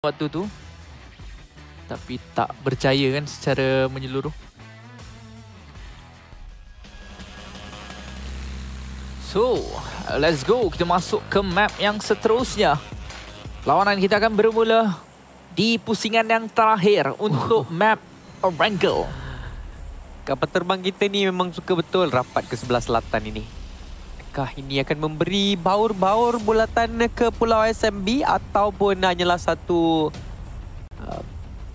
waktu tu, tapi tak berjaya kan secara menyeluruh. So, let's go. Kita masuk ke map yang seterusnya. Lawanan kita akan bermula di pusingan yang terakhir untuk map Erangel. Kapal terbang kita ni memang suka betul rapat ke sebelah selatan ini. Adakah ini akan memberi baur-baur bulatan ke Pulau SMB ataupun hanyalah satu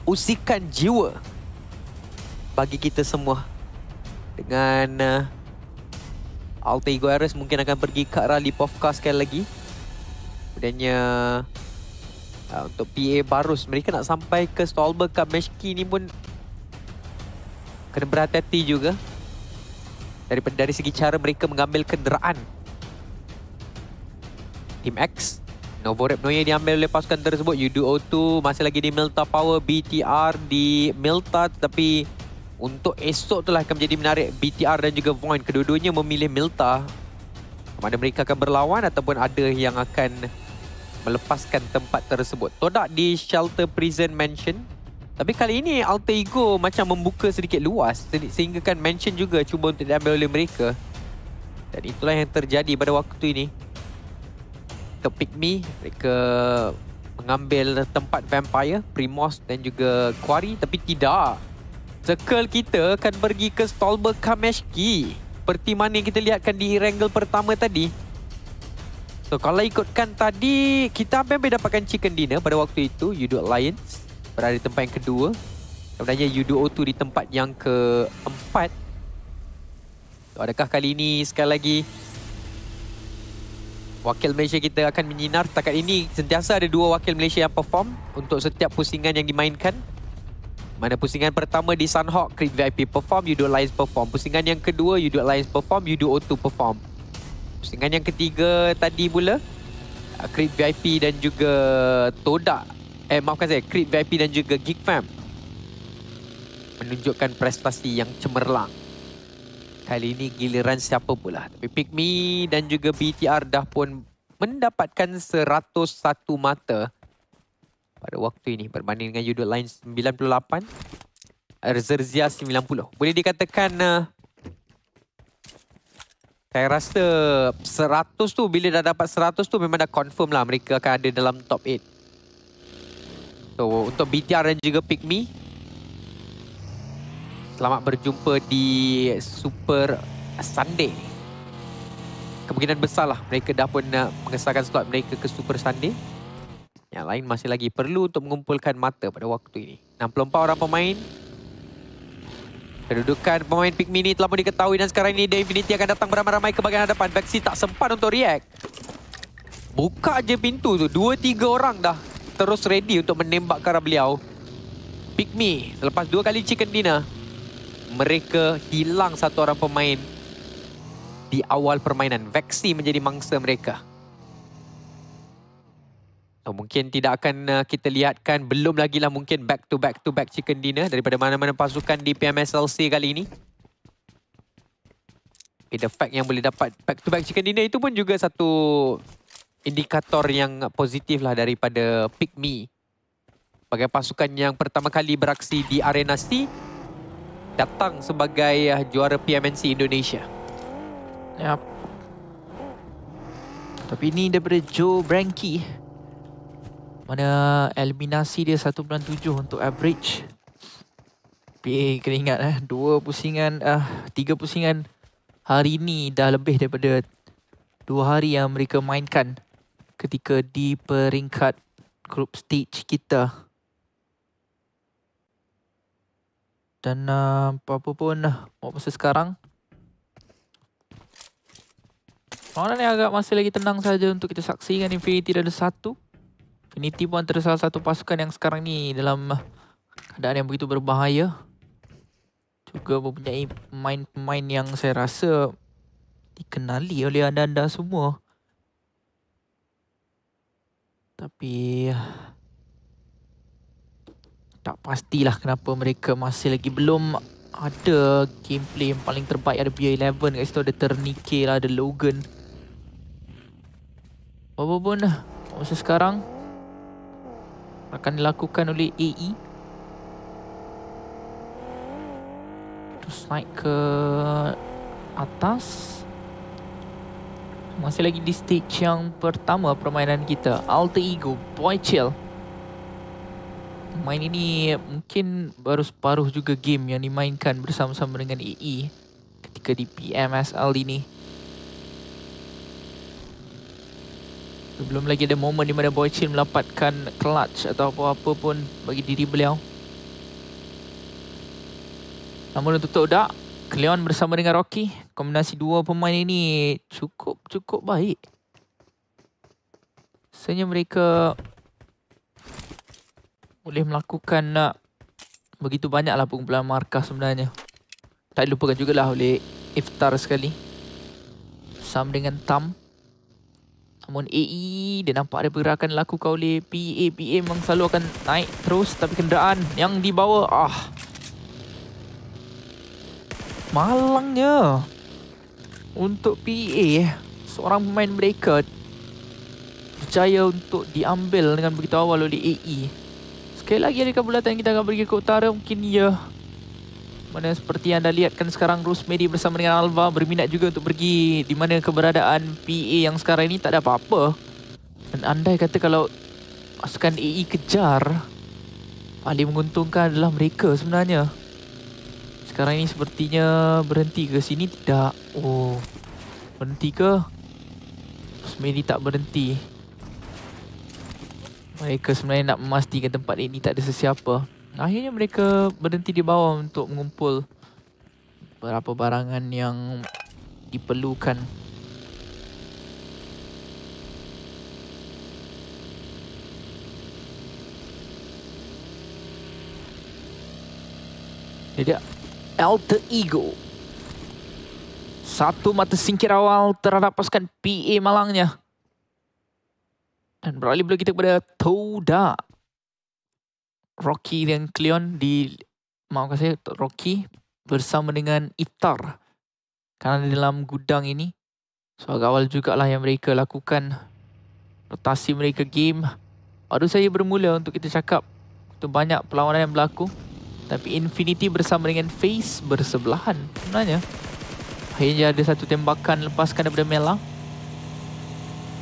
usikan jiwa bagi kita semua? Dengan Alter Ego Ares mungkin akan pergi ke arah Lipovka sekali lagi. Kemudiannya untuk PA Barus, mereka nak sampai ke Stolberg Cup Meshki ni pun kena berhati-hati juga. Dari segi cara mereka mengambil kenderaan. Team X, Novorep Noye diambil oleh pasukan tersebut. Yudu-O2 masih lagi di Milta Power, BTR di Milta, tapi untuk esok itulah akan menjadi menarik. BTR dan juga Void, kedua-duanya memilih Milta. Mana mereka akan berlawan ataupun ada yang akan melepaskan tempat tersebut. Todak di Shelter Prison Mansion. Tapi kali ini Alter Ego macam membuka sedikit luas sehingga kan Mansion juga cuba untuk diambil oleh mereka. Dan itulah yang terjadi pada waktu ini. Untuk Pygmy, mereka mengambil tempat Vampire, Primos dan juga Quarry, tapi tidak. Circle kita akan pergi ke Stolberg Kameshki. Seperti mana yang kita lihatkan di Erangel pertama tadi. So kalau ikutkan tadi, kita hampir dapatkan chicken dinner pada waktu itu. Yudu Alliance berada di tempat yang kedua. Sebenarnya Yudu-O2 di tempat yang keempat. So, adakah kali ini sekali lagi wakil Malaysia kita akan menyinar? Setakat ini sentiasa ada dua wakil Malaysia yang perform untuk setiap pusingan yang dimainkan. Mana pusingan pertama di Sunhawk, Creed VIP perform, Yudu Alliance perform. Pusingan yang kedua, Yudu Alliance perform, Yudu-O2 perform. Pusingan yang ketiga tadi pula, Creed VIP dan juga Todak. Maafkan saya, Creed VIP dan juga Geek Fam menunjukkan prestasi yang cemerlang. Kali ini giliran siapa pula? Tapi Pygmy dan juga BTR dah pun mendapatkan 101 mata pada waktu ini berbanding dengan Yudu Alliance 98, Zerzia 90. Boleh dikatakan saya rasa 100 tu, bila dah dapat 100 tu memang dah confirm lah mereka akan ada dalam top 8. So untuk BTR dan juga Pygmy, selamat berjumpa di Super Sunday. Kemungkinan besar lah mereka dah pun mengesahkan slot mereka ke Super Sunday. Yang lain masih lagi perlu untuk mengumpulkan mata pada waktu ini. 64 orang pemain. Kedudukan pemain Pygmy ni telah pun diketahui dan sekarang ini The Infinity akan datang beramai-ramai ke bahagian hadapan. Vexi tak sempat untuk react. Buka je pintu tu, 2-3 orang dah terus ready untuk menembak ke arah beliau. Pygmy selepas 2 kali chicken dinner, mereka hilang satu orang pemain di awal permainan. Vexi menjadi mangsa mereka. So, mungkin tidak akan kita lihatkan, belum lagi lah mungkin back to back chicken dinner daripada mana-mana pasukan di PMSLC kali ini. Okay, the fact yang boleh dapat back to back chicken dinner itu pun juga satu indikator yang positif lah daripada Pygmy. Sebagai pasukan yang pertama kali beraksi di Arena C, datang sebagai juara PMNC Indonesia. Yap. Tapi ini daripada Joe Branky. Mana eliminasi dia 1.7 untuk average. Tapi kena ingat 3 pusingan hari ni dah lebih daripada 2 hari yang mereka mainkan ketika di peringkat group stage kita. Dan apa-apa pun masa sekarang, perlawanan ni agak masih lagi tenang saja untuk kita saksikan. Infinity dah ada 1. Infinity pun antara salah satu pasukan yang sekarang ni dalam keadaan yang begitu berbahaya. Juga mempunyai pemain-pemain yang saya rasa dikenali oleh anda-anda semua. Tapi tak pastilah kenapa mereka masih lagi belum ada gameplay yang paling terbaik. Ada BA11 kat situ, ada Ternike lah, ada Logan. Apa pun masa sekarang akan dilakukan oleh AE. Terus naik ke atas. Masih lagi di stage yang pertama permainan kita. Alter Ego, Boy Chill. Main ini mungkin baru separuh juga game yang dimainkan bersama-sama dengan AE ketika di PMSL ini. Belum lagi ada momen di mana Boy Chill mendapatkan clutch atau apa-apa pun bagi diri beliau. Namun untuk Todak, Cleon bersama dengan Rocky, kombinasi dua pemain ini cukup baik. Sebenarnya mereka boleh melakukan begitu banyaklah pengumpulan markah sebenarnya. Tak dilupakan jugalah oleh Iftar sekali. Sama dengan Tam. Namun AE, dia nampak ada pergerakan dilakukan oleh PA. PA memang selalu akan naik terus, tapi kenderaan yang dibawa, malangnya untuk PA. Seorang pemain mereka berjaya untuk diambil dengan begitu awal oleh AE. Sekali lagi adakah bulatan kita akan pergi ke utara? Mungkin ya. Mana seperti yang anda lihatkan sekarang, Rosemary bersama dengan Alva berminat juga untuk pergi di mana keberadaan PA yang sekarang ini tak ada apa-apa. Dan andai kata kalau pasukan AE kejar, paling menguntungkan adalah mereka sebenarnya. Sekarang ini sepertinya berhenti ke sini, tidak. Oh, berhenti ke? Rosemary tak berhenti. Mereka sebenarnya nak memastikan tempat ini tak ada sesiapa. Akhirnya mereka berhenti di bawah untuk mengumpul beberapa barangan yang diperlukan. Jadi Alter Ego, satu mata singkir awal terhadap pasukan PA malangnya. Dan beralih bola kita kepada Todak. Rocky dan Cleon maafkan saya, Rocky bersama dengan Iftar. Kerana dalam gudang ini, so agak awal jugalah yang mereka lakukan rotasi mereka game. Baru saja bermula untuk kita cakap. Itu banyak perlawanan yang berlaku. Tapi Infinity bersama dengan FaZe bersebelahan sebenarnya. Akhirnya ada satu tembakan lepaskan daripada Mela.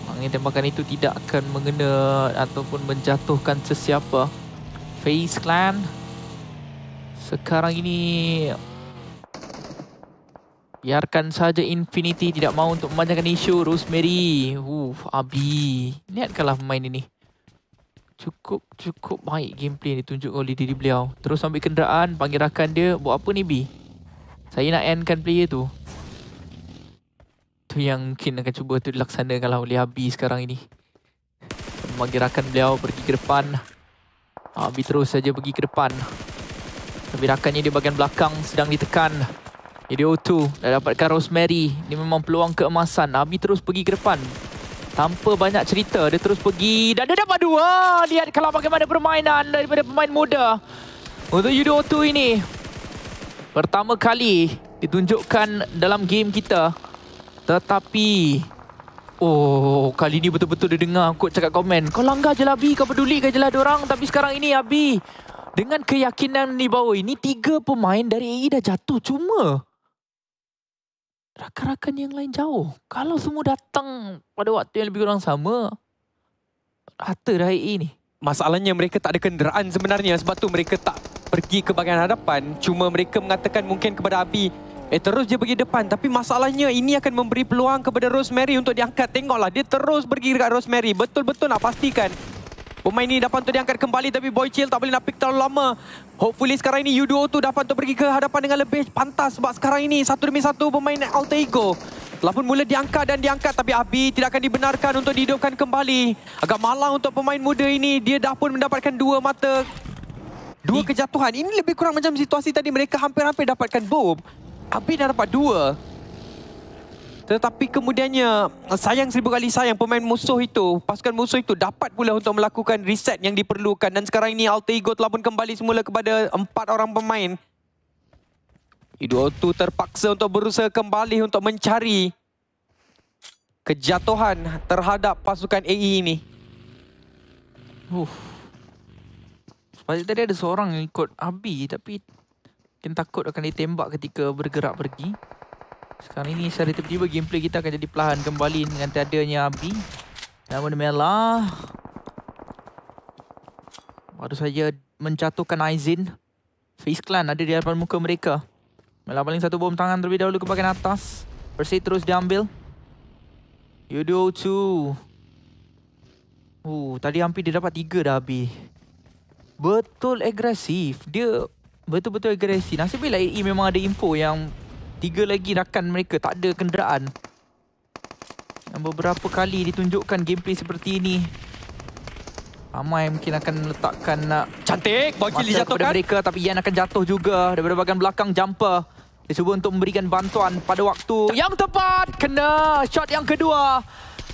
Maknanya tembakan itu tidak akan mengena ataupun menjatuhkan sesiapa. FaZe Clan sekarang ini biarkan saja Infinity tidak mahu untuk memanjangkan isu. Rosemary, Abi, lihatkanlah pemain ini. Cukup baik gameplay yang ditunjuk oleh diri beliau. Terus ambil kenderaan, panggil rakan dia. Buat apa ni B? Saya nak endkan player tu. Tu yang mungkin akan cuba tu dilaksanakan oleh Abi sekarang ini. Panggil rakan beliau pergi ke depan. Abi terus saja pergi ke depan. Tapi rakannya di bahagian belakang sedang ditekan. Jadi O2 dah dapatkan Rosemary. Ini memang peluang keemasan. Abi terus pergi ke depan. Tanpa banyak cerita, dia terus pergi. Dan dia dapat dua. Lihat kalau bagaimana permainan daripada pemain muda untuk UDO2 ini. Pertama kali ditunjukkan dalam game kita. Tetapi kali ni betul-betul dia dengar kot cakap komen. Kau langgar je lah Abi, kau peduli ke je lah diorang. Tapi sekarang ini Abi, dengan keyakinan di bawah ini, 3 pemain dari AE dah jatuh. Cuma rakan-rakan yang lain jauh. Kalau semua datang pada waktu yang lebih kurang sama, rata dah AE ni. Masalahnya mereka tak ada kenderaan sebenarnya. Sebab tu mereka tak pergi ke bahagian hadapan. Cuma mereka mengatakan mungkin kepada Abi, terus dia pergi depan. Tapi masalahnya ini akan memberi peluang kepada Rosemary untuk diangkat. Tengoklah, dia terus pergi dekat Rosemary. Betul-betul nak pastikan pemain ini dapat untuk diangkat kembali. Tapi Boy Chill tak boleh nak pick terlalu lama. Hopefully sekarang ini U2O2 dapat untuk pergi ke hadapan dengan lebih pantas. Sebab sekarang ini 1 demi 1 pemain Alter Ego telah pun mula diangkat dan diangkat. Tapi Abi tidak akan dibenarkan untuk dihidupkan kembali. Agak malang untuk pemain muda ini. Dia dah pun mendapatkan 2 mata, 2 kejatuhan. Ini lebih kurang macam situasi tadi. Mereka hampir-hampir dapatkan bom. Abi dah dapat 2. Tetapi kemudiannya, sayang 1000 kali sayang pemain musuh itu, pasukan musuh itu dapat pula untuk melakukan reset yang diperlukan. Dan sekarang ini Alter Ego telah pun kembali semula kepada 4 orang pemain. U2O2 terpaksa untuk berusaha kembali untuk mencari kejatuhan terhadap pasukan AE ini. Sebab tadi ada seorang yang ikut Abi tapi mungkin takut akan ditembak ketika bergerak pergi. Sekarang ini secara tiba-tiba gameplay kita akan jadi perlahan kembali dengan tiadanya Abi. Namun Mela baru saja menjatuhkan Aizin. Face Clan ada di hadapan muka mereka. Mela paling satu bom tangan terlebih dahulu ke bahagian atas. Persi terus diambil. Yudo 2. Tadi hampir dia dapat 3 dah Abi. Betul agresif. Dia betul-betul agresif. Nasib baiklah AE memang ada info yang 3 lagi rakan mereka tak ada kenderaan. Yang beberapa kali ditunjukkan gameplay seperti ini. Ramai mungkin akan meletakkan Cantik, bogil dijatuhkan mereka, tapi Yan akan jatuh juga daripada bahagian belakang. Jumper dia cuba untuk memberikan bantuan pada waktu yang tepat. Kena shot yang kedua.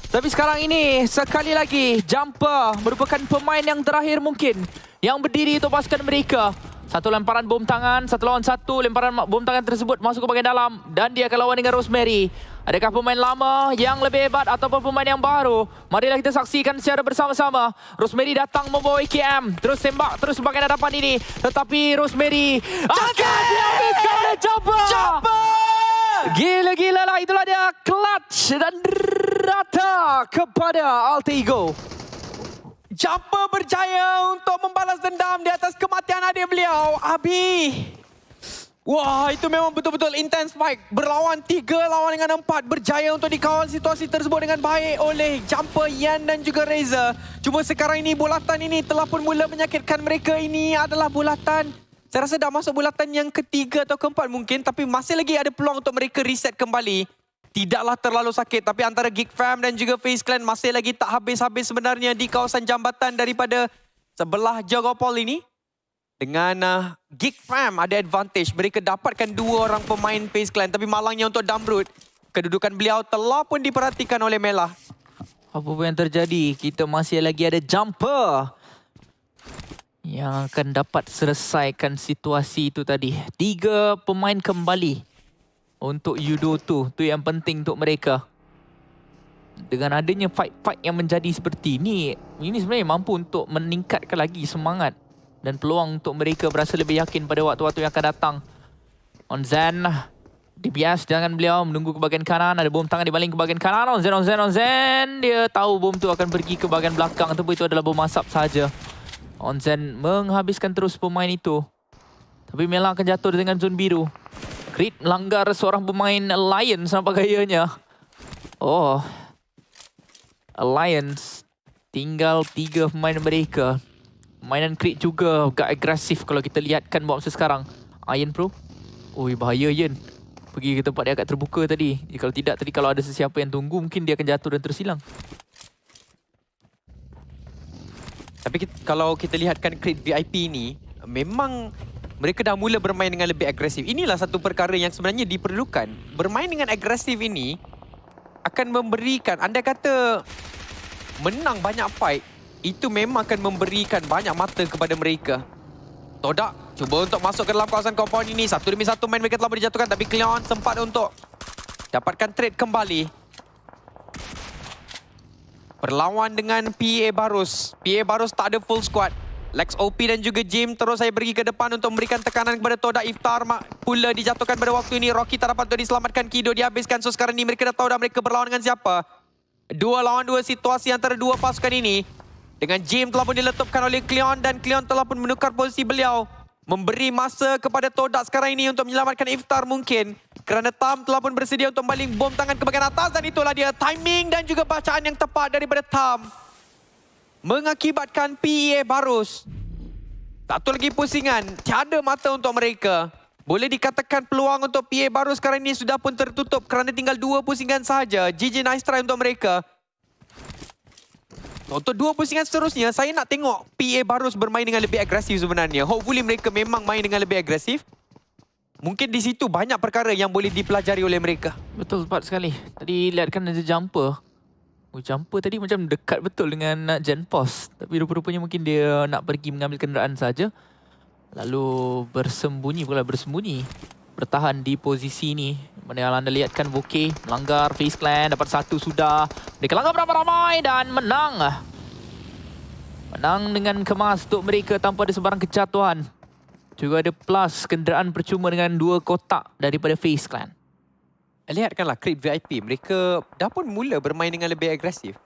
Tapi sekarang ini sekali lagi Jumper merupakan pemain yang terakhir mungkin yang berdiri untuk pasukan mereka. Satu lemparan bom tangan, 1 lawan 1. Lemparan bom tangan tersebut masuk ke bahagian dalam dan dia akan lawan dengan Rosemary. Adakah pemain lama yang lebih hebat ataupun pemain yang baru? Marilah kita saksikan secara bersama-sama. Rosemary datang membawa KM. Terus tembak, terus bahagian hadapan ini. Tetapi Rosemary akan dihabiskan oleh Jumper. Gila-gila lah, itulah dia. Clutch dan rata kepada Alter Ego. Jumper berjaya untuk membalas dendam di atas kematian adik beliau, Abi. Wah, itu memang betul-betul intense fight. Berlawan 3 lawan dengan 4. Berjaya untuk dikawal situasi tersebut dengan baik oleh Jumper, Yan dan juga Razor. Cuma sekarang ini bulatan ini telah pun mula menyakitkan mereka. Ini adalah bulatan, saya rasa dah masuk bulatan yang ketiga atau keempat mungkin. Tapi masih lagi ada peluang untuk mereka reset kembali. Tidaklah terlalu sakit, tapi antara Geek Fam dan juga FaZe Clan masih lagi tak habis-habis sebenarnya di kawasan jambatan daripada sebelah Jogopol ini. Dengan Geek Fam ada advantage, mereka dapatkan 2 orang pemain FaZe Clan, tapi malangnya untuk Damrut, kedudukan beliau telah pun diperhatikan oleh Mela. Apa pun yang terjadi, kita masih lagi ada Jumper yang akan dapat selesaikan situasi itu tadi. 3 pemain kembali untuk Yudo tu yang penting untuk mereka. Dengan adanya fight-fight yang menjadi seperti ini sebenarnya mampu untuk meningkatkan lagi semangat dan peluang untuk mereka berasa lebih yakin pada waktu-waktu yang akan datang. Onzen DPS jangan beliau menunggu ke bahagian kanan. Ada bom tangan dibaling ke bahagian kanan. Onzen. Dia tahu bom tu akan pergi ke bahagian belakang ataupun itu adalah bom asap saja. Onzen menghabiskan terus pemain itu. Tapi Mela akan jatuh dengan zon biru. Crit melanggar seorang pemain Alliance nampak gayanya. Oh. Alliance tinggal 3 pemain mereka. Mainan Crit juga agak agresif kalau kita lihatkan buat masa sekarang. Iron Pro. Oi, bahaya Ian. Pergi ke tempat dia agak terbuka tadi. Kalau tidak tadi, kalau ada sesiapa yang tunggu, mungkin dia akan jatuh dan terus hilang. Tapi kalau kita lihatkan Crit VIP ini, memang mereka dah mula bermain dengan lebih agresif. Inilah satu perkara yang sebenarnya diperlukan. Bermain dengan agresif ini akan memberikan, andai kata menang banyak fight, itu memang akan memberikan banyak mata kepada mereka. Todak cuba untuk masuk ke dalam kawasan compound ini. 1 demi 1 main mereka telah dijatuhkan, tapi Cleon sempat untuk dapatkan trade kembali. Berlawan dengan PA Barus. PA Barus tak ada full squad. Lex OP dan juga Jim terus saya pergi ke depan untuk memberikan tekanan kepada Todak. Iftar pula dijatuhkan pada waktu ini. Rocky tak dapat untuk diselamatkan. Kido dihabiskan. So sekarang ini mereka dah tahu dah mereka berlawan dengan siapa. 2 lawan 2 situasi antara 2 pasukan ini. Dengan Jim telah pun diletupkan oleh Cleon dan Cleon telah pun menukar posisi beliau. Memberi masa kepada Todak sekarang ini untuk menyelamatkan Iftar mungkin. Kerana Tam telah pun bersedia untuk baling bom tangan ke bahagian atas. Dan itulah dia timing dan juga bacaan yang tepat daripada Tam. Mengakibatkan PA Barus. Satu lagi pusingan. Tiada mata untuk mereka. Boleh dikatakan peluang untuk PA Barus sekarang ini sudah pun tertutup. Kerana tinggal 2 pusingan sahaja. GG nice try untuk mereka. Untuk 2 pusingan seterusnya, saya nak tengok PA Barus bermain dengan lebih agresif sebenarnya. Hopefully mereka memang main dengan lebih agresif. Mungkin di situ banyak perkara yang boleh dipelajari oleh mereka. Betul, tepat sekali. Tadi lihatkan ada Jumper. Jumper tadi macam dekat betul dengan Gen Post. Tapi rupa-rupanya mungkin dia nak pergi mengambil kenderaan saja. Lalu bersembunyi pula, bertahan di posisi ini. Mana anda lihatkan Voke melanggar FaZe Clan, dapat 1 sudah. Mereka langgar beramai-ramai dan menang. Menang dengan kemas untuk mereka tanpa ada sebarang kejatuhan. Juga ada plus kenderaan percuma dengan 2 kotak daripada FaZe Clan. Lihatkanlah Creed VIP. Mereka dah pun mula bermain dengan lebih agresif.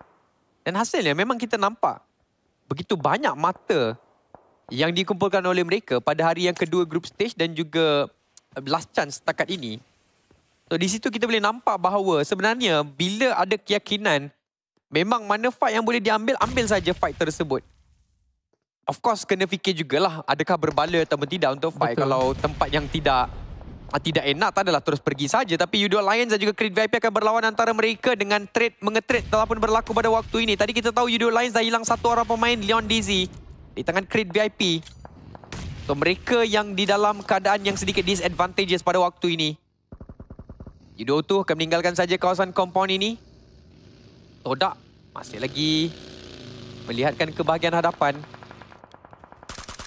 Dan hasilnya memang kita nampak begitu banyak mata yang dikumpulkan oleh mereka pada hari yang kedua group stage dan juga last chance setakat ini. So di situ kita boleh nampak bahawa sebenarnya bila ada keyakinan memang mana fight yang boleh diambil, ambil saja fight tersebut. Of course kena fikir jugalah adakah berbala atau tidak untuk fight. Betul. Kalau tempat yang tidak enak tak adalah terus pergi saja. Tapi U2 Lions dan juga Creed VIP akan berlawan antara mereka dengan mengetrade telah pun berlaku pada waktu ini. Tadi kita tahu U2 Lions dah hilang satu orang pemain, Leon Dizzy, di tangan Creed VIP. So mereka yang di dalam keadaan yang sedikit disadvantageous pada waktu ini. U2 tu akan meninggalkan saja kawasan compound ini. Todak masih lagi melihatkan ke bahagian hadapan.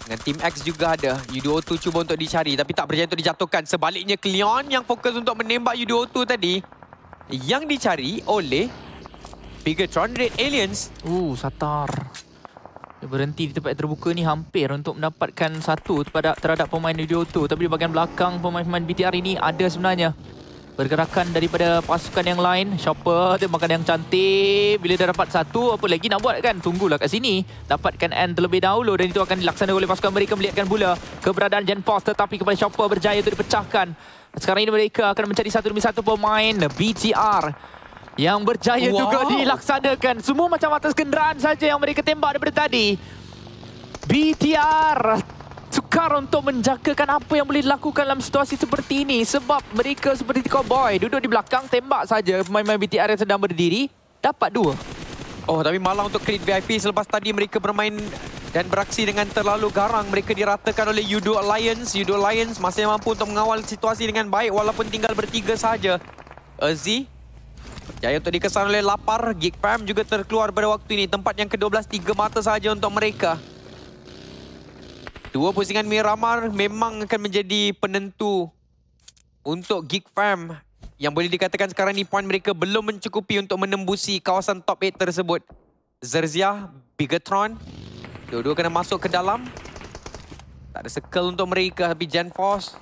Dengan Team X juga ada. U2O2 cuba untuk dicari tapi tak berjaya untuk dijatuhkan. Sebaliknya Cleon yang fokus untuk menembak U2O2 tadi. Yang dicari oleh Bigatron Red Aliens. Satar. Dia berhenti di tempat terbuka ni hampir untuk mendapatkan satu terhadap pemain U2O2. Tapi di bahagian belakang pemain-pemain BTR ini ada sebenarnya pergerakan daripada pasukan yang lain. Chopper dia makan yang cantik. Bila dah dapat satu, apa lagi nak buat kan? Tunggulah kat sini. Dapatkan end terlebih dahulu dan itu akan dilaksanakan oleh pasukan mereka. Melihatkan pula keberadaan Gen Force tetapi kepada Chopper berjaya untuk dipecahkan. Sekarang ini mereka akan mencari satu demi satu pemain BTR yang berjaya juga dilaksanakan. Semua macam atas kenderaan saja yang mereka tembak daripada tadi. BTR sukar untuk menjagakan apa yang boleh dilakukan dalam situasi seperti ini sebab mereka seperti cowboy duduk di belakang, tembak saja pemain-pemain BTR yang sedang berdiri, dapat 2. Oh, tapi malah untuk Creed VIP selepas tadi mereka bermain dan beraksi dengan terlalu garang. Mereka diratakan oleh U2 Alliance. U2 Alliance masih mampu untuk mengawal situasi dengan baik walaupun tinggal bertiga saja. Azzi berjaya untuk dikesan oleh Lapar. Geek Fam juga terkeluar pada waktu ini. Tempat yang ke-12, 3 mata saja untuk mereka. 2 pusingan Miramar memang akan menjadi penentu untuk Geek Fam. Yang boleh dikatakan sekarang ni poin mereka belum mencukupi untuk menembusi kawasan top 8 tersebut. Zerzia, Bigatron, dua-dua kena masuk ke dalam. Tak ada circle untuk mereka tapi Gen Force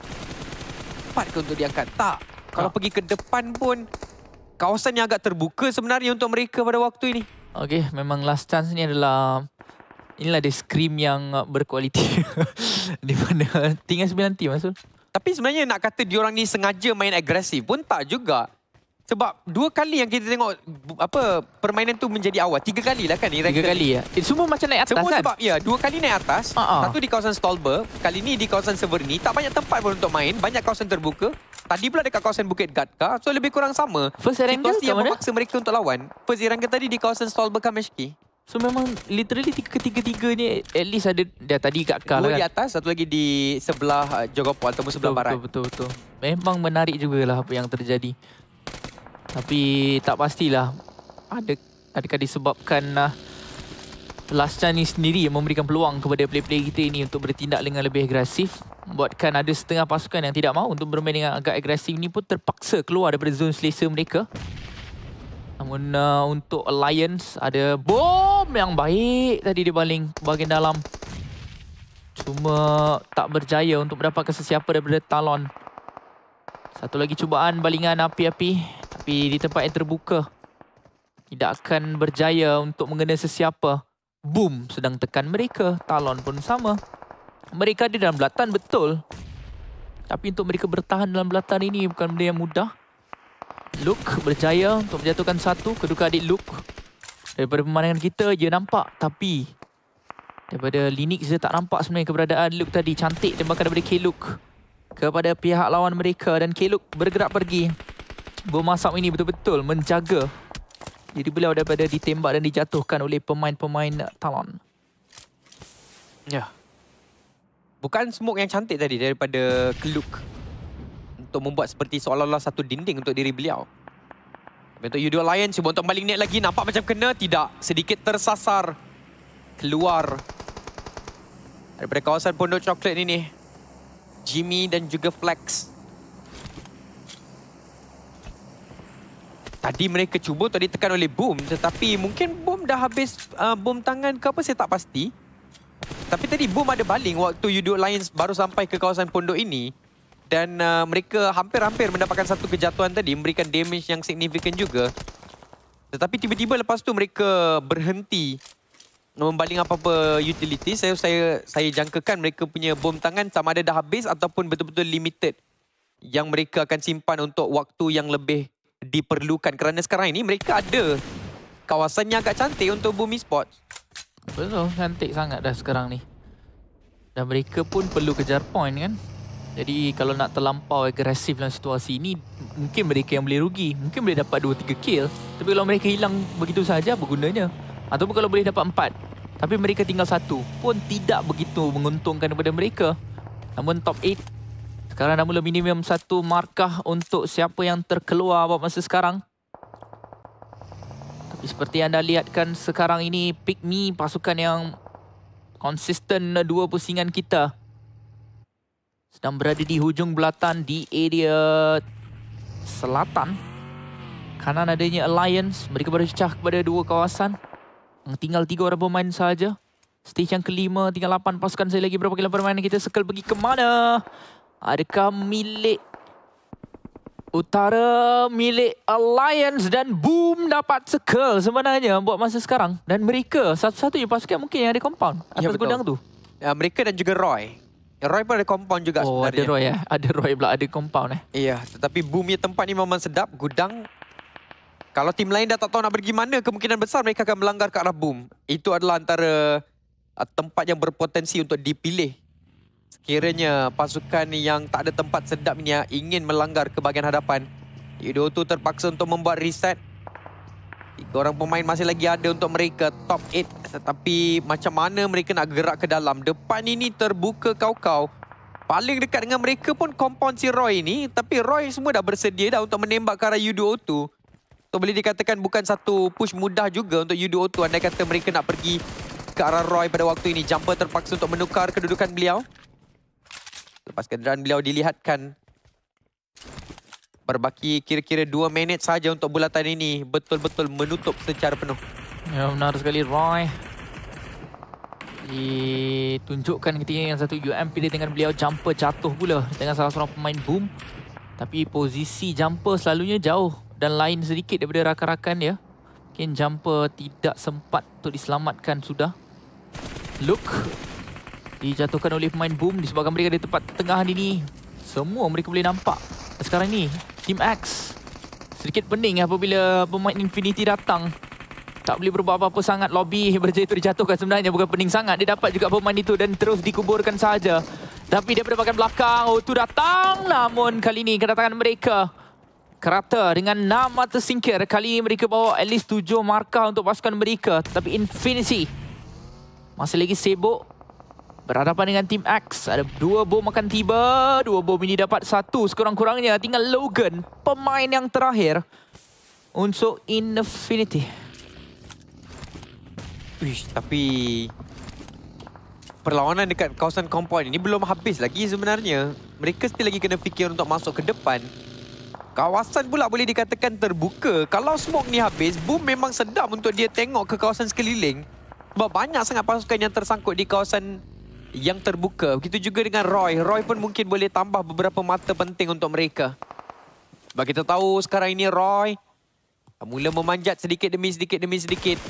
cepat ke untuk diangkat? Tak. Kalau pergi ke depan pun kawasan yang agak terbuka sebenarnya untuk mereka pada waktu ini. Okey, memang last chance ni adalah inilah dia scream yang berkualiti. Di mana tinggal 9 team Masul. Tapi sebenarnya nak kata diorang ni sengaja main agresif pun tak juga. Sebab 2 kali yang kita tengok permainan tu menjadi awal. 3 kali lah kan ni. 3 kali ya. Semua macam naik atas semua kan? Sebab ya 2 kali naik atas. Satu di kawasan Stolber, kali ni di kawasan Severny. Tak banyak tempat pun untuk main, banyak kawasan terbuka. Tadi pula dekat kawasan Bukit Gatka. So lebih kurang sama. First Erangel situasi yang memaksa mereka untuk lawan. First Erangel tadi di kawasan Stolber Kameshki. So memang literally ketiga-tiga ni at least ada dia tadi kat Kar lah kan. 2 di atas, satu lagi di sebelah Jogopol ataupun sebelah barat. Betul. Memang menarik jugalah apa yang terjadi. Tapi tak pastilah adakah disebabkan last chance ni sendiri yang memberikan peluang kepada player-player kita ini untuk bertindak dengan lebih agresif. Buatkan ada setengah pasukan yang tidak mahu untuk bermain dengan agak agresif ni pun terpaksa keluar daripada zone selesa mereka. Namun untuk Alliance ada bom yang baik tadi dia baling bahagian dalam. Cuma tak berjaya untuk mendapatkan sesiapa daripada Talon. Satu lagi cubaan balingan api-api. Tapi di tempat yang terbuka. Tidak akan berjaya untuk mengena sesiapa. Boom sedang tekan mereka. Talon pun sama. Mereka ada dalam belatan betul. Tapi untuk mereka bertahan dalam belatan ini bukan benda yang mudah. Luke berjaya untuk menjatuhkan satu. Kedua adik Luke. Daripada pemandangan kita, dia nampak. Tapi daripada Linux, dia tak nampak sebenarnya keberadaan Luke tadi. Cantik tembakan daripada K-Luke kepada pihak lawan mereka. Dan K-Luke bergerak pergi. Bom asap ini betul-betul menjaga diri beliau daripada ditembak dan dijatuhkan oleh pemain-pemain Talon. Ya. Bukan smoke yang cantik tadi daripada Luke. Untuk membuat seperti seolah-olah satu dinding untuk diri beliau. Untuk U2 Alliance cuba untuk balik net lagi. Nampak macam kena. Tidak. Sedikit tersasar. Keluar daripada kawasan Pondok Coklat ini. Jimmy dan juga Flex. Tadi mereka cuba untuk ditekan oleh Boom, tetapi mungkin Boom dah habis bom tangan ke apa, saya tak pasti. Tapi tadi Boom ada baling waktu UDO Lions baru sampai ke kawasan pondok ini. Dan mereka hampir-hampir mendapatkan satu kejatuhan tadi, memberikan damage yang signifikan juga. Tetapi tiba-tiba lepas tu mereka berhenti membaling apa-apa utility. Saya jangkakan mereka punya bom tangan sama ada dah habis ataupun betul-betul limited, yang mereka akan simpan untuk waktu yang lebih diperlukan. Kerana sekarang ini mereka ada kawasan yang agak cantik untuk Boom Esports. Betul, cantik sangat dah sekarang ni. Dan mereka pun perlu kejar point kan. Jadi kalau nak terlampau agresif dalam situasi ini, mungkin mereka yang boleh rugi. Mungkin boleh dapat 2-3 kill. Tapi kalau mereka hilang begitu saja, bergunanya. Ataupun kalau boleh dapat 4, tapi mereka tinggal 1, pun tidak begitu menguntungkan kepada mereka. Namun top 8 sekarang dah mula minimum 1 markah untuk siapa yang terkeluar buat masa sekarang. Tapi seperti anda lihatkan sekarang ini, Pygmy pasukan yang konsisten 2 pusingan kita sedang berada di hujung belatan di area selatan. Kanan adanya Alliance, mereka baru pecah kepada 2 kawasan. Tinggal 3 orang pemain sahaja. Stage yang kelima, tinggal 8 pasukan saya lagi. Berapa kali permainan kita? Circle pergi ke mana? Adakah milik utara, milik Alliance, dan Boom dapat circle sebenarnya buat masa sekarang. Dan mereka satu-satunya pasukan mungkin yang ada compound atas gudang tu. Ya, mereka dan juga Roy. Roy pun ada compound juga sebenarnya. Ada Roy ya. Ada Roy pula ada compound Iya, tetapi Boom punya tempat ni memang sedap. Gudang, kalau tim lain dah tak tahu nak pergi mana, kemungkinan besar mereka akan melanggar ke arah Boom. Itu adalah antara tempat yang berpotensi untuk dipilih sekiranya pasukan yang tak ada tempat sedap ni ingin melanggar ke bahagian hadapan. UDO tu terpaksa untuk membuat reset. 3 orang pemain masih lagi ada untuk mereka, top 8. Tetapi macam mana mereka nak gerak ke dalam? Depan ini terbuka kau-kau. Paling dekat dengan mereka pun compound si Roy ni. Tapi Roy semua dah bersedia dah untuk menembak ke arah UDO tu. So boleh dikatakan bukan satu push mudah juga untuk UDO tu. Andai kata mereka nak pergi ke arah Roy pada waktu ini. Jumper terpaksa untuk menukar kedudukan beliau. Lepas kenderaan beliau dilihatkan. Berbaki kira-kira 2 minit saja untuk bulatan ini betul-betul menutup secara penuh. Ya, benar sekali Roy. Ditunjukkan ketika yang satu UMP dia dengan beliau jumper jatuh pula dengan salah seorang pemain Boom. Tapi posisi jumper selalunya jauh dan lain sedikit daripada rakan-rakan dia. Mungkin jumper tidak sempat untuk diselamatkan sudah. Look dijatuhkan oleh pemain Boom disebabkan mereka di tempat tengah ini. Semua mereka boleh nampak. Sekarang ni Team X sedikit pening apabila pemain Infinity datang. Tak boleh berbuat apa-apa sangat. Lobby berjaya itu dijatuhkan sebenarnya. Bukan pening sangat. Dia dapat juga pemain itu dan terus dikuburkan saja. Tapi daripada bahagian belakang, O2 datang. Namun kali ini kedatangan mereka Karata dengan 6 mata singkir. Kali ini mereka bawa at least 7 markah untuk pasukan mereka. Tapi Infinity masih lagi sibuk berhadapan dengan Team X. Ada 2 bom akan tiba. 2 bom ini dapat 1 sekurang-kurangnya. Tinggal Logan, pemain yang terakhir untuk Infinity. Tapi perlawanan dekat kawasan compound ini belum habis lagi sebenarnya. Mereka still lagi kena fikir untuk masuk ke depan. Kawasan pula boleh dikatakan terbuka. Kalau smoke ni habis, Boom memang sedap untuk dia tengok ke kawasan sekeliling. Sebab banyak sangat pasukan yang tersangkut di kawasan yang terbuka. Begitu juga dengan Roy. Roy pun mungkin boleh tambah beberapa mata penting untuk mereka. Sebab kita tahu sekarang ini Roy mula memanjat sedikit demi sedikit.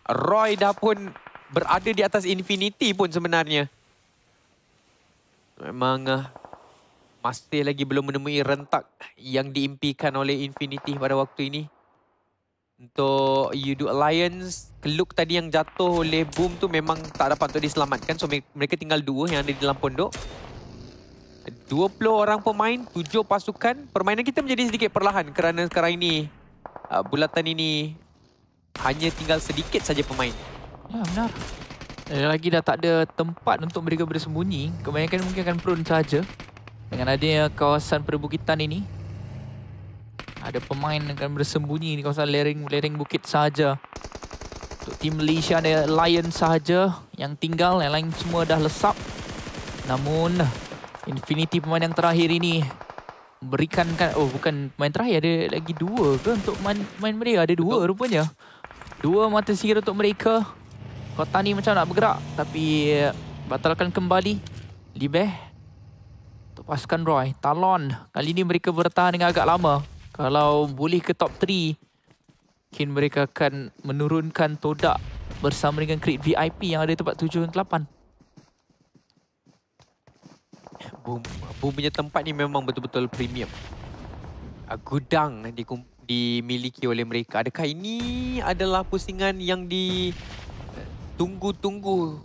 Roy dah pun berada di atas Infinity pun sebenarnya. Memang masih lagi belum menemui rentak yang diimpikan oleh Infinity pada waktu ini. Untuk UDO Alliance, Keluk tadi yang jatuh oleh Boom tu memang tak dapat untuk diselamatkan. So mereka tinggal 2 yang ada di dalam pondok. 20 orang pemain, 7 pasukan. Permainan kita menjadi sedikit perlahan kerana sekarang ini bulatan ini hanya tinggal sedikit saja pemain. Ya, benar. Lagi dah tak ada tempat untuk mereka bersembunyi. Kebanyakan mungkin akan prone saja. Dengan adanya kawasan perbukitan ini, ada pemain yang akan bersembunyi di kawasan lereng bukit saja. Untuk tim Malaysia ada Lion sahaja yang tinggal, yang lain semua dah lesap. Namun Infinity pemain yang terakhir ini berikan kan, oh bukan main terakhir, ada lagi 2 ke untuk main mereka? Ada 2 rupanya. 2 mata sihir untuk mereka. Kota ni macam nak bergerak tapi batalkan kembali. Libeh untuk pasukan Roy. Talon, kali ni mereka bertahan dengan agak lama. Kalau boleh ke top 3, mungkin mereka akan menurunkan Todak bersama dengan Creed VIP yang ada tempat 7 dan 8. Boom punya tempat ni memang betul-betul premium. Gudang dimiliki oleh mereka. Adakah ini adalah pusingan yang ditunggu-tunggu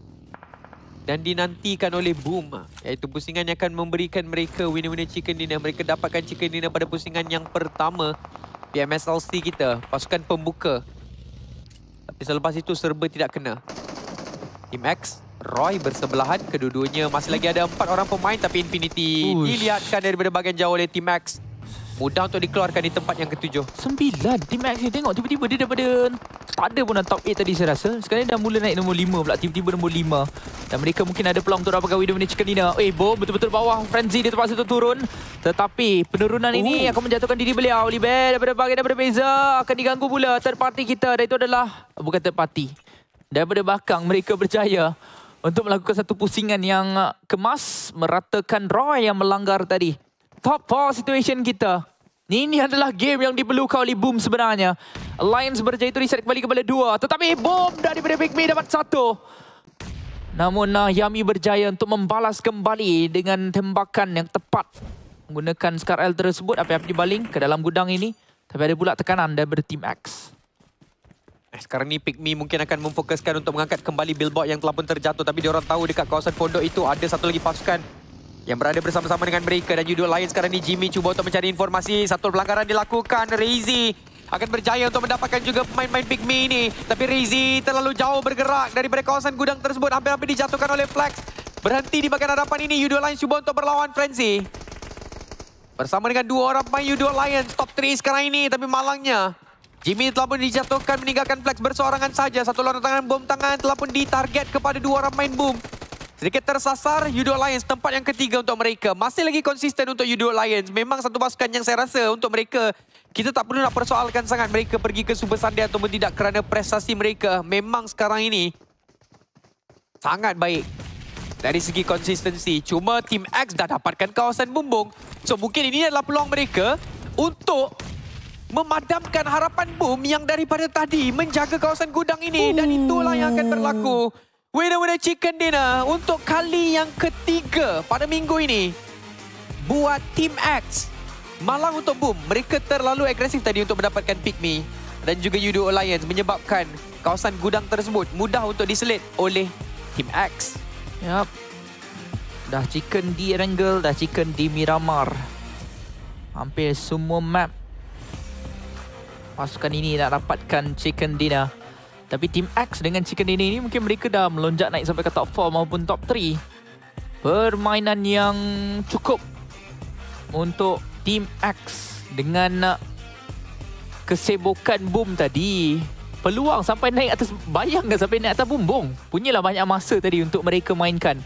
dan dinantikan oleh Boom? Iaitu pusingan yang akan memberikan mereka winner-winner chicken dinner. Mereka dapatkan chicken dinner pada pusingan yang pertama di MSLC kita, pasukan pembuka. Tapi selepas itu serba tidak kena. Team X, Roy bersebelahan. Kedua-duanya masih lagi ada 4 orang pemain, tapi Infinity dilihatkan daripada bahagian jauh oleh Team X. Mudah untuk dikeluarkan di tempat yang ke-7. 9. Team X ni tengok tiba-tiba dia daripada tak ada pun top 8 tadi saya rasa. Sekarang dah mula naik nombor 5 pula. Tiba-tiba nombor 5. Dan mereka mungkin ada peluang untuk dapatkan winner-winner chicken dinner. Boom betul-betul bawah. Frenzy dia terpaksa untuk turun. Tetapi penurunan ini akan menjatuhkan diri beliau. Liber daripada bahagian daripada beza akan diganggu pula third party kita. Dan itu adalah bukan third party. Daripada belakang mereka berjaya untuk melakukan satu pusingan yang kemas, meratakan Roy yang melanggar tadi. Top 4 situation kita. Ini adalah game yang diperlukan oleh Boom sebenarnya. Alliance berjaya itu reset kembali kepada 2. Tetapi Boom daripada Big Me dapat 1. Namun Yami berjaya untuk membalas kembali dengan tembakan yang tepat. Menggunakan Scar L tersebut, api-api dibaling ke dalam gudang ini. Tapi ada pula tekanan daripada Team X. Sekarang ni Pick Me mungkin akan memfokuskan untuk mengangkat kembali billboard yang telah pun terjatuh. Tapi diorang tahu dekat kawasan pondok itu ada satu lagi pasukan yang berada bersama-sama dengan mereka. Dan U2 Alliance sekarang ni Jimmy cuba untuk mencari informasi. Satu pelanggaran dilakukan. Reizi akan berjaya untuk mendapatkan juga pemain-pemain Pick Me ini. Tapi Reizi terlalu jauh bergerak daripada kawasan gudang tersebut. Hampir-hampir dijatuhkan oleh Flex. Berhenti di bahagian hadapan ini. U2 Alliance cuba untuk berlawan Frenzy. Bersama dengan 2 orang pemain U2 Alliance. Top 3 sekarang ini. Tapi malangnya Jimmy telah pun dijatuhkan meninggalkan Flex berseorangan saja. Satu lawan tangan bom tangan telah pun ditarget kepada 2 orang main Boom. Sedikit tersasar U2 Alliance, tempat yang ketiga untuk mereka. Masih lagi konsisten untuk U2 Alliance. Memang satu pasukan yang saya rasa untuk mereka, kita tak perlu nak persoalkan sangat mereka pergi ke Super Sunday ataupun tidak, kerana prestasi mereka memang sekarang ini sangat baik dari segi konsistensi. Cuma Team X dah dapatkan kawasan bumbung. So mungkin ini adalah peluang mereka untuk memadamkan harapan Boom yang daripada tadi menjaga kawasan gudang ini. Dan itulah yang akan berlaku. Winner-winner chicken dinner untuk kali yang ketiga pada minggu ini buat Team X. Malang untuk Boom. Mereka terlalu agresif tadi untuk mendapatkan Pick Me. Dan juga U2 Alliance menyebabkan kawasan gudang tersebut mudah untuk diselit oleh Team X. Yap. Dah chicken di Erangel, dah chicken di Miramar. Hampir semua map pasukan ini nak dapatkan chicken dinner. Tapi Team X dengan chicken dinner ini mungkin mereka dah melonjak naik sampai ke top 4 maupun top 3. Permainan yang cukup untuk Team X dengan kesibukan Boom tadi. Peluang sampai naik atas, bayangkan sampai naik atas bumbung. Punyalah banyak masa tadi untuk mereka mainkan.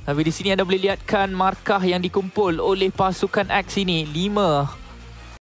Tapi di sini anda boleh lihatkan markah yang dikumpul oleh pasukan X ini. 5